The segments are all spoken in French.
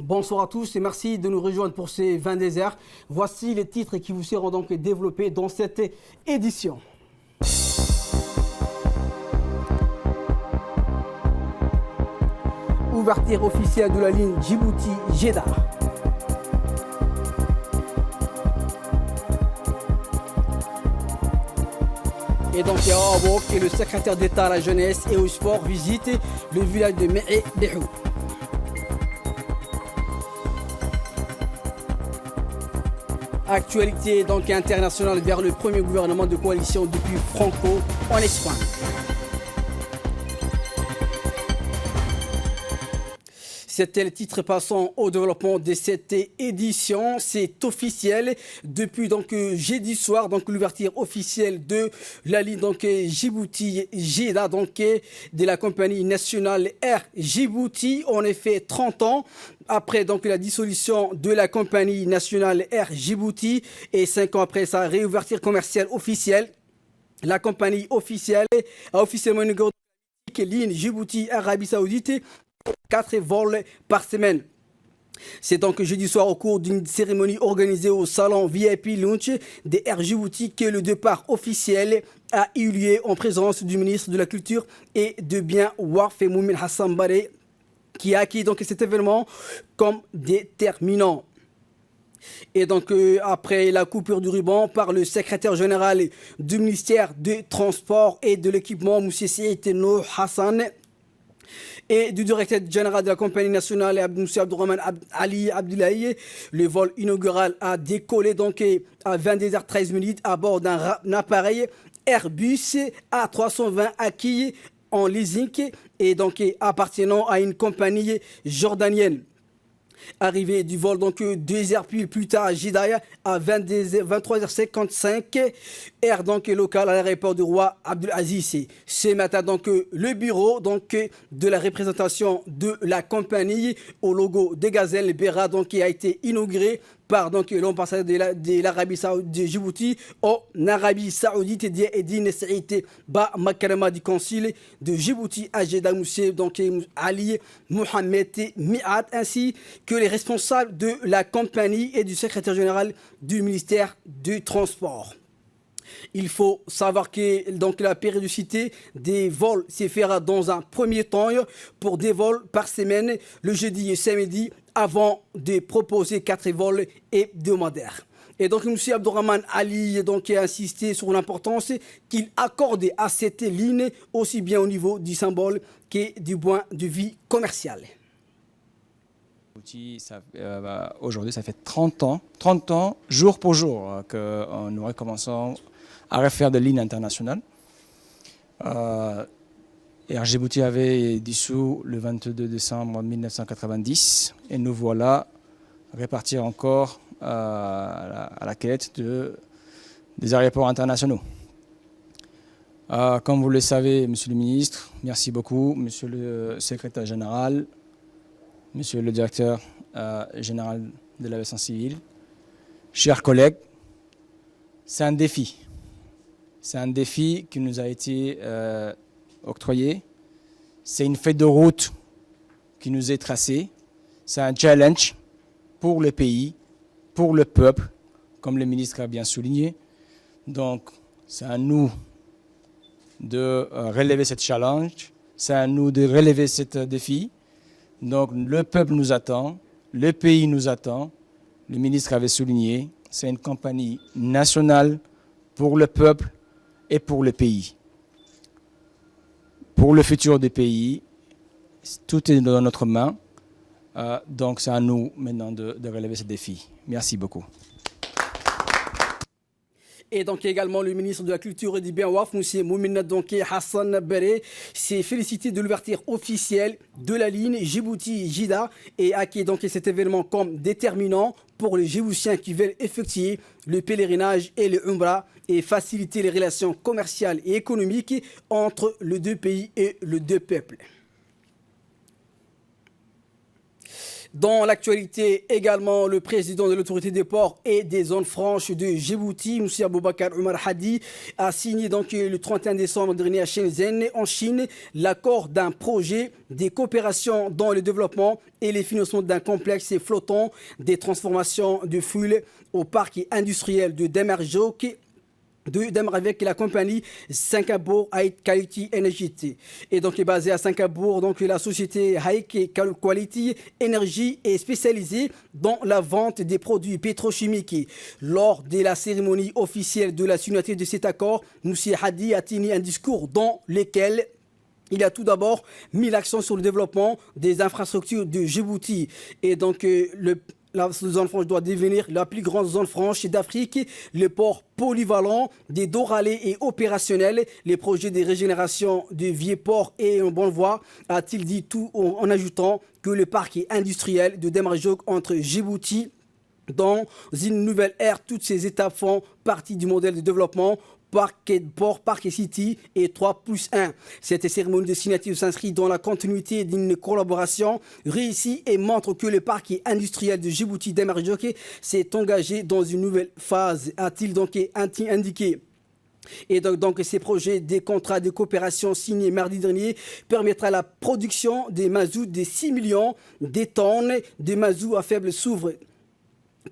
Bonsoir à tous et merci de nous rejoindre pour ces 20 déserts. Voici les titres qui vous seront donc développés dans cette édition. Ouverture officielle de la ligne Djibouti-Jeddah. Et donc, Yahawok, qui est le secrétaire d'État à la jeunesse et au sport, visite le village de Me'e-Dehou. Actualité donc internationale vers le premier gouvernement de coalition depuis Franco en Espagne. C'était le titre. Passant au développement de cette édition. C'est officiel depuis donc jeudi soir, donc l'ouverture officielle de la ligne donc Djibouti-Jeddah, donc de la compagnie nationale Air Djibouti. En effet, 30 ans après donc la dissolution de la compagnie nationale Air Djibouti et 5 ans après sa réouverture commerciale officielle, la compagnie officielle a officiellement inauguré la ligne Djibouti-Arabie Saoudite. 4 vols par semaine. C'est donc jeudi soir au cours d'une cérémonie organisée au salon VIP Lounge des Air Djibouti que le départ officiel a eu lieu en présence du ministre de la Culture et de Biens Waqf et Moumin Hassan Baré, qui a acquis donc cet événement comme déterminant. Et donc après la coupure du ruban par le secrétaire général du ministère des Transports et de l'Équipement, Moussé Nour Hassan, et du directeur général de la compagnie nationale Moussa Abdourahman Ali Abdoulaye, le vol inaugural a décollé donc à 22h13 à bord d'un appareil Airbus A320 acquis en leasing et donc appartenant à une compagnie jordanienne. Arrivée du vol donc 2 heures plus tard à Jeddah à 23h55, air donc local à l'aéroport du roi Abdelaziz. Ce matin donc le bureau donc de la représentation de la compagnie au logo de Gazelle Bera donc qui a été inauguré par donc l'ambassadeur de l'Arabie Saoudite de Djibouti en Arabie Saoudite et Edine Saïd Ba Makarama du consul de Djibouti à Jeddah Moussé donc Ali Mohamed Miat, ainsi que les responsables de la compagnie et du secrétaire général du ministère du Transport. Il faut savoir que donc, la périodicité des vols se fera dans un premier temps pour des vols par semaine, le jeudi et samedi, avant de proposer 4 vols hebdomadaires. Et donc, M. Abdourahman Ali donc, a insisté sur l'importance qu'il accordait à cette ligne, aussi bien au niveau du symbole que du point de vue commercial. Aujourd'hui, ça fait 30 ans, jour pour jour, que nous recommençons à refaire des lignes internationales. Air Djibouti avait dissous le 22 décembre 1990 et nous voilà repartir encore à la quête des aéroports internationaux. Comme vous le savez, Monsieur le ministre, merci beaucoup, Monsieur le secrétaire général, Monsieur le directeur général de l'aviation civile, chers collègues, c'est un défi. C'est un défi qui nous a été octroyé. C'est une feuille de route qui nous est tracée. C'est un challenge pour le pays, pour le peuple, comme le ministre a bien souligné. Donc, c'est à nous de relever ce challenge. C'est à nous de relever ce défi. Donc, le peuple nous attend, le pays nous attend. Le ministre avait souligné, c'est une compagnie nationale pour le peuple et pour le pays. Pour le futur du pays, tout est dans notre main. Donc c'est à nous maintenant de relever ce défi. Merci beaucoup. Et donc également le ministre de la Culture et du Bien Waqf, M. Moumin Hassan Baré, s'est félicité de l'ouverture officielle de la ligne Djibouti-Jeddah et a acquis donc cet événement comme déterminant pour les Djiboutiens qui veulent effectuer le pèlerinage et le Umrah et faciliter les relations commerciales et économiques entre les deux pays et les deux peuples. Dans l'actualité également, le président de l'autorité des ports et des zones franches de Djibouti, M. Aboubakar Omar Hadi, a signé donc le 31 décembre dernier à Shenzhen, en Chine, l'accord d'un projet de coopération dans le développement et les financements d'un complexe flottant des transformations de fuel au parc industriel de Demerjok avec la compagnie Singapour High Quality Energy. Et donc est basée à Singapour, donc la société High Quality Energy est spécialisée dans la vente des produits pétrochimiques. Lors de la cérémonie officielle de la signature de cet accord, M. Hadi a tenu un discours dans lequel il a tout d'abord mis l'accent sur le développement des infrastructures de Djibouti. Et donc la zone franche doit devenir la plus grande zone franche d'Afrique. Le port polyvalent des Doralais est opérationnel. Les projets de régénération du vieux port est en bonne voie, a-t-il dit, tout en ajoutant que le parc industriel de Demerjok entre Djibouti dans une nouvelle ère. Toutes ces étapes font partie du modèle de développement Port, Parc et City et 3+1. Cette cérémonie de signature s'inscrit dans la continuité d'une collaboration réussie et montre que le parc industriel de Djibouti Demerjok s'est engagé dans une nouvelle phase, a-t-il donc indiqué. Et donc ces projets des contrats de coopération signés mardi dernier permettra la production des mazouts de 6 millions de tonnes de mazouts à faible soufre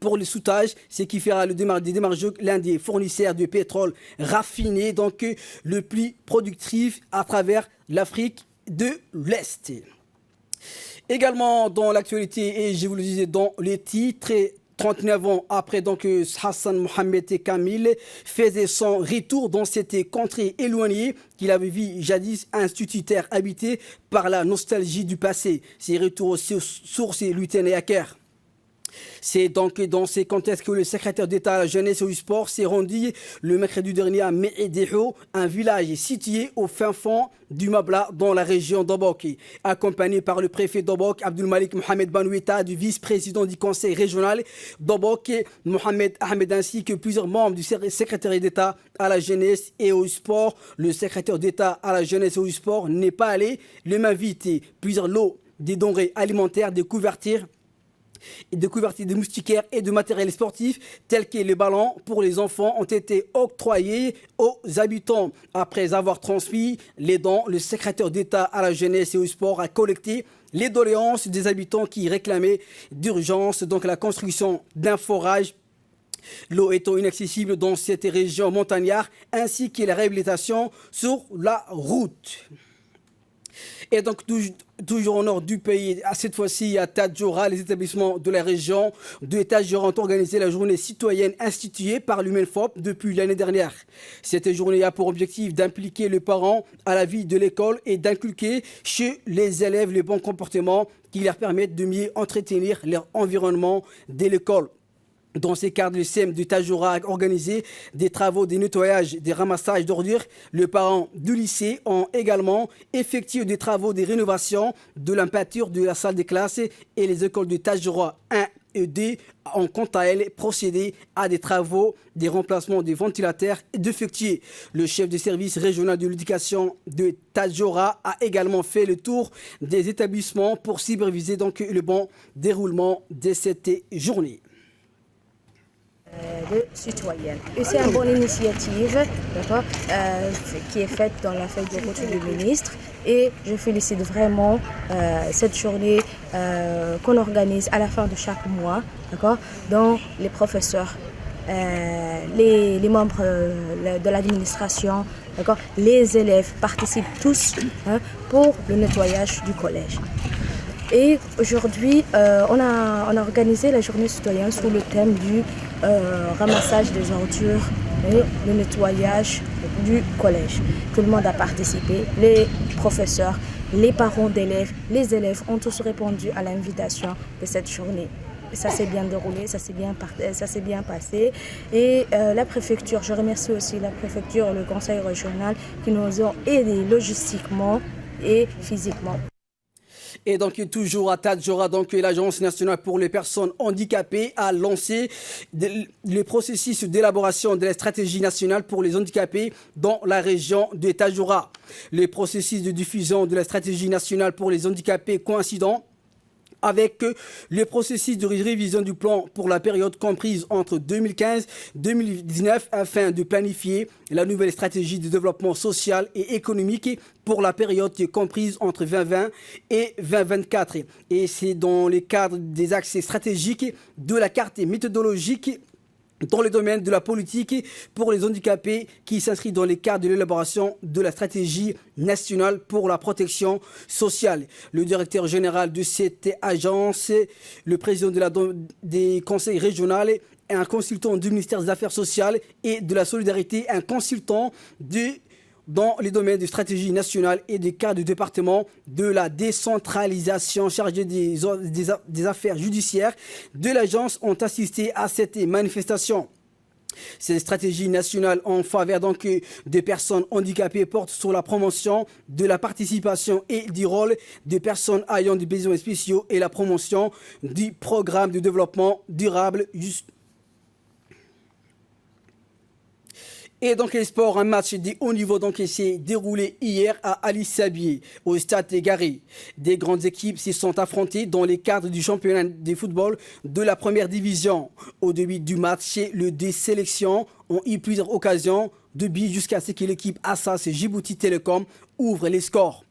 pour le soudage, ce qui fera le Demerjok l'un des fournisseurs de pétrole raffiné, donc le plus productif à travers l'Afrique de l'Est. Également dans l'actualité, et je vous le disais dans les titres, 39 ans après donc Hassan Mohamed Kamil faisait son retour dans cette contrée éloignée qu'il avait vu jadis institutaire habité par la nostalgie du passé. Ses retours aux sources lui tenaient à cœur. C'est donc dans ces contextes que le secrétaire d'État à la jeunesse et au sport s'est rendu le mercredi dernier à Me'edeho, un village situé au fin fond du Mabla dans la région d'Obok. Accompagné par le préfet d'Obok, Abdulmalik Mohamed Banoueta, du vice-président du conseil régional d'Obok, Mohamed Ahmed, ainsi que plusieurs membres du secrétaire d'État à la jeunesse et au sport. Le secrétaire d'État à la jeunesse et au sport n'est pas allé le m'inviter. Plusieurs lots des denrées alimentaires, des couvertures de moustiquaires et de matériel sportif tels que les ballons pour les enfants ont été octroyés aux habitants. Après avoir transmis les dons, le secrétaire d'État à la jeunesse et au sport a collecté les doléances des habitants qui réclamaient d'urgence donc la construction d'un forage, l'eau étant inaccessible dans cette région montagnarde, ainsi que la réhabilitation sur la route. Et donc, toujours au nord du pays, cette fois-ci à Tadjoura, les établissements de la région de Tadjoura ont organisé la journée citoyenne instituée par l'UMENFOP depuis l'année dernière. Cette journée a pour objectif d'impliquer les parents à la vie de l'école et d'inculquer chez les élèves les bons comportements qui leur permettent de mieux entretenir leur environnement dès l'école. Dans ces cadres, le CEM de Tadjoura a organisé des travaux de nettoyage, des ramassages d'ordures. Les parents du lycée ont également effectué des travaux de rénovation de la peinture de la salle de classe et les écoles de Tadjoura 1 et 2 ont quant à elles procédé à des travaux, des remplacements des ventilateurs effectués. Le chef du service régional de l'éducation de Tadjoura a également fait le tour des établissements pour superviser donc le bon déroulement de cette journée. De citoyenne. Et c'est une bonne initiative, d'accord, qui est faite dans la feuille de route du ministre. Et je félicite vraiment cette journée qu'on organise à la fin de chaque mois, d'accord, dont les professeurs, les membres de l'administration, d'accord, les élèves participent tous pour le nettoyage du collège. Et aujourd'hui, on a organisé la journée citoyenne sous le thème du ramassage des ordures et le nettoyage du collège. Tout le monde a participé, les professeurs, les parents d'élèves, les élèves ont tous répondu à l'invitation de cette journée. Ça s'est bien déroulé, ça s'est bien passé. Et la préfecture, je remercie aussi la préfecture et le conseil régional qui nous ont aidés logistiquement et physiquement. Et donc, toujours à Tadjoura, donc l'Agence nationale pour les personnes handicapées a lancé le processus d'élaboration de la stratégie nationale pour les handicapés dans la région de Tadjoura. Le processus de diffusion de la stratégie nationale pour les handicapés coïncident avec le processus de révision du plan pour la période comprise entre 2015 et 2019 afin de planifier la nouvelle stratégie de développement social et économique pour la période comprise entre 2020 et 2024. Et c'est dans le cadre des axes stratégiques de la carte méthodologique dans le domaine de la politique pour les handicapés qui s'inscrit dans le cadre de l'élaboration de la stratégie nationale pour la protection sociale. Le directeur général de cette agence, le président des conseils régionaux, un consultant du ministère des Affaires sociales et de la solidarité, un consultant dans les domaines de stratégie nationale et des cas du département de la décentralisation chargé des affaires judiciaires de l'agence ont assisté à cette manifestation. Cette stratégie nationale en faveur des personnes handicapées porte sur la promotion de la participation et du rôle des personnes ayant des besoins spéciaux et la promotion du programme de développement durable. Et donc les sports, un match de haut niveau s'est déroulé hier à Ali Sabieh, au stade Garé. Des grandes équipes s'y sont affrontées dans les cadres du championnat de football de la première division. Au début du match, les deux sélections ont eu plusieurs occasions de but jusqu'à ce que l'équipe Assas et Djibouti Telecom ouvre les scores.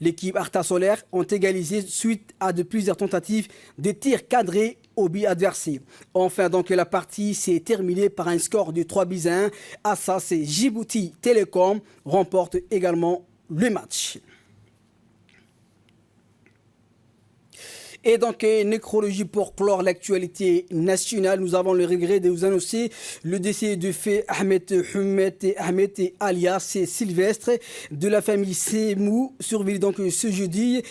L'équipe Arta Solaire ont égalisé suite à plusieurs tentatives de tirs cadrés au but adversaire. Enfin, la partie s'est terminée par un score de 3-1. Assas et Djibouti Telecom remportent également le match. Et nécrologie pour clore l'actualité nationale. Nous avons le regret de vous annoncer le décès de fait Ahmed alias Sylvestre de la famille Semou, survécu ce jeudi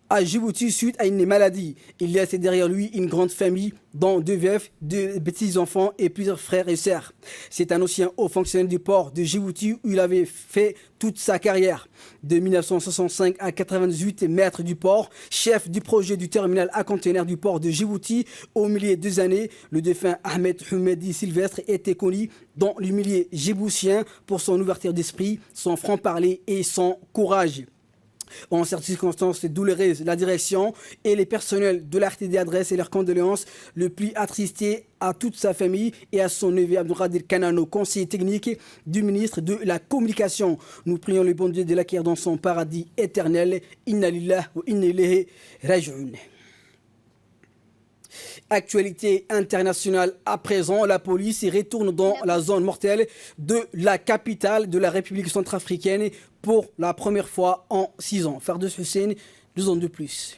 à Djibouti suite à une maladie. Il laisse derrière lui une grande famille, dont 2 veufs, 2 petits-enfants et plusieurs frères et sœurs. C'est un ancien haut fonctionnaire du port de Djibouti où il avait fait toute sa carrière. De 1965 à 98, maître du port, chef du projet du terminal à conteneurs du port de Djibouti. Au milieu des années, le défunt Ahmed Humedi Sylvestre était connu dans le milieu djiboutien pour son ouverture d'esprit, son franc-parler et son courage. En cette circonstance douloureuse, la direction et les personnels de l'RTD adressent leurs condoléances le plus attristé à toute sa famille et à son neveu Abdelkader Kanano, conseiller technique du ministre de la Communication. Nous prions le bon Dieu de l'accueillir dans son paradis éternel. Inna lillahi wa inna ilayhi raji'un. Actualité internationale à présent, la police retourne dans la zone mortelle de la capitale de la République centrafricaine pour la première fois en 6 ans. Fardos Hussein, 2 ans de plus.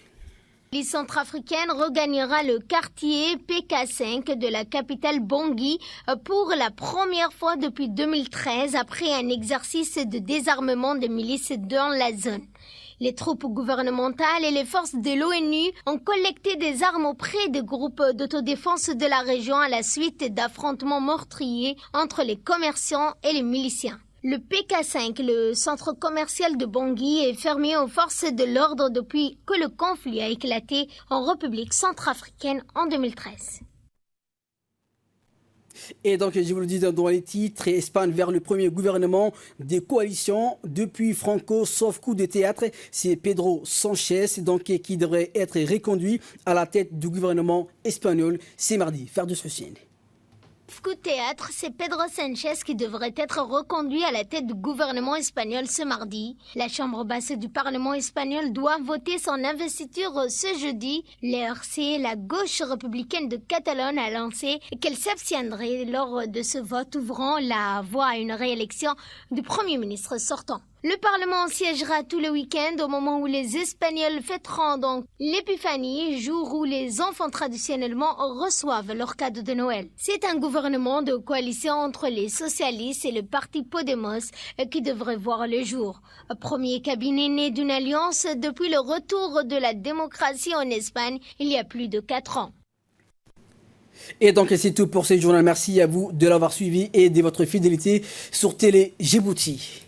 La police centrafricaine regagnera le quartier PK5 de la capitale Bangui pour la première fois depuis 2013 après un exercice de désarmement des milices dans la zone. Les troupes gouvernementales et les forces de l'ONU ont collecté des armes auprès des groupes d'autodéfense de la région à la suite d'affrontements meurtriers entre les commerçants et les miliciens. Le PK5, le centre commercial de Bangui, est fermé aux forces de l'ordre depuis que le conflit a éclaté en République centrafricaine en 2013. Et je vous le dis dans les titres, Espagne vers le premier gouvernement des coalitions depuis Franco, sauf coup de théâtre. C'est Pedro Sanchez qui devrait être reconduit à la tête du gouvernement espagnol. C'est mardi. Faire de ceci. Coup de théâtre, c'est Pedro Sanchez qui devrait être reconduit à la tête du gouvernement espagnol ce mardi. La Chambre basse du Parlement espagnol doit voter son investiture ce jeudi. L'ERC, la gauche républicaine de Catalogne, a lancé qu'elle s'abstiendrait lors de ce vote ouvrant la voie à une réélection du Premier ministre sortant. Le Parlement siégera tout le week-end au moment où les Espagnols fêteront donc l'épiphanie, jour où les enfants traditionnellement reçoivent leur cadeau de Noël. C'est un gouvernement de coalition entre les socialistes et le parti Podemos qui devrait voir le jour. Premier cabinet né d'une alliance depuis le retour de la démocratie en Espagne il y a plus de 4 ans. Et c'est tout pour ce journal. Merci à vous de l'avoir suivi et de votre fidélité sur Télé Djibouti.